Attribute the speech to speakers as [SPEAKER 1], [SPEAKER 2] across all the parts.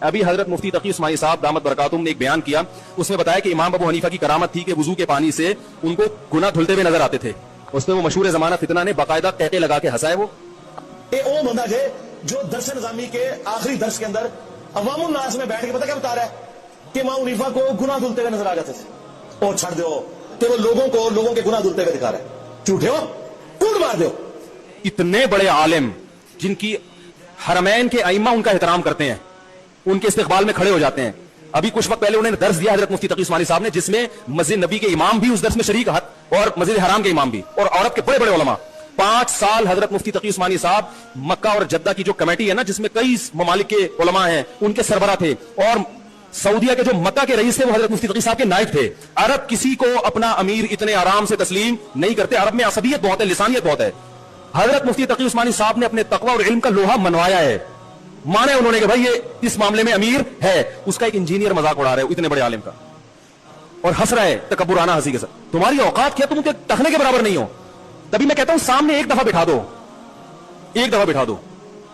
[SPEAKER 1] ابھی حضرت مفتی تقی عثمانی صاحب دامت برکاتہم نے ایک بیان کیا, اس میں بتایا کہ امام ابو حنیفہ کی کرامت تھی کہ وضو کے پانی سے ان کو گناہ دھلتے ہوئے نظر آتے تھے. اس میں وہ مشہور زمانہ فتنہ نے باقاعدہ قہقے لگا کے ہنسائے.
[SPEAKER 2] وہ بندہ ہے جو درس نظامی کے آخری درس کے اندر عوام الناس میں بیٹھ کے پتہ کیا بتا رہا ہے کہ امام حنیفہ کو گناہ دھلتے ہوئے نظر آ جاتے تھے. اور چھڑ دو کہ وہ لوگوں کے گناہ دھلتے ہوئے دکھا رہا ہے. جھوٹے ہو, کوڑ مار دو.
[SPEAKER 1] اتنے بڑے عالم جن کی حرمین کے ائمہ ان کا احترام کرتے ہیں, ان کے استقبال میں کھڑے ہو جاتے ہیں. ابھی کچھ وقت پہلے انہوں نے درس دیا حضرت مفتی تقی عثمانی صاحب نے, جس میں مسجد نبی کے امام بھی اس درس میں شریک اور مسجد حرام کے امام بھی, اور عرب کے بڑے بڑے علماء. 5 سال حضرت مفتی تقی عثمانی صاحب مکہ اور جدہ کی جو کمیٹی ہے نا, جس میں کئی ممالک کے علماء ہیں, ان کے سربراہ تھے. اور سعودیہ کے جو مکہ کے رئیس تھے وہ حضرت مفتی تقی صاحب کے نائب تھے. عرب کسی کو اپنا امیر اتنے آرام سے تسلیم نہیں کرتے. عرب میں عصبیت بہت ہے, لسانیت بہت ہے. حضرت مفتی تقی عثمانی صاحب نے اپنے تقوی اور علم کا لوہا منوایا ہے. مانے انہوں نے کہ بھائی یہ اس معاملے میں امیر ہے. اس کا ایک انجینئر مذاق اڑا رہا ہے اتنے بڑے عالم کا, اور ہنس رہا ہے تکبرانہ ہنسی کے ساتھ. تمہاری اوقات کیا, تم ان کے ٹخنے کے برابر نہیں ہو. تبھی میں کہتا ہوں سامنے ایک دفعہ بٹھا دو,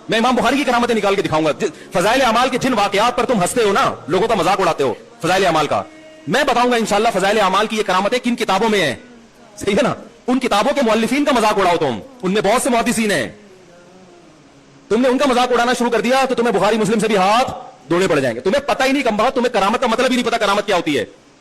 [SPEAKER 1] میں امام بخاری کی کرامتیں نکال کے دکھاؤں گا. فضائل اعمال کے جن واقعات پر تم ہنستے ہو نا, لوگوں کا مذاق اڑاتے ہو فضائل اعمال کا, میں بتاؤں گا انشاءاللہ فضائل اعمال کی یہ کرامتیں کن کتابوں میں ہیں. صحیح ہے نا, ان کتابوں کے مؤلفین کا مذاق اڑاؤ تم. ان میں بہت سے محدثین ہیں, تم نے ان کا مذاق اڑانا شروع کر دیا تو تمہیں بخاری مسلم سے بھی ہاتھ دھونے پڑ جائیں گے. تمہیں پتہ ہی نہیں کم بہت, تمہیں کرامت کا مطلب ہی نہیں پتا کرامت کیا ہوتی ہے.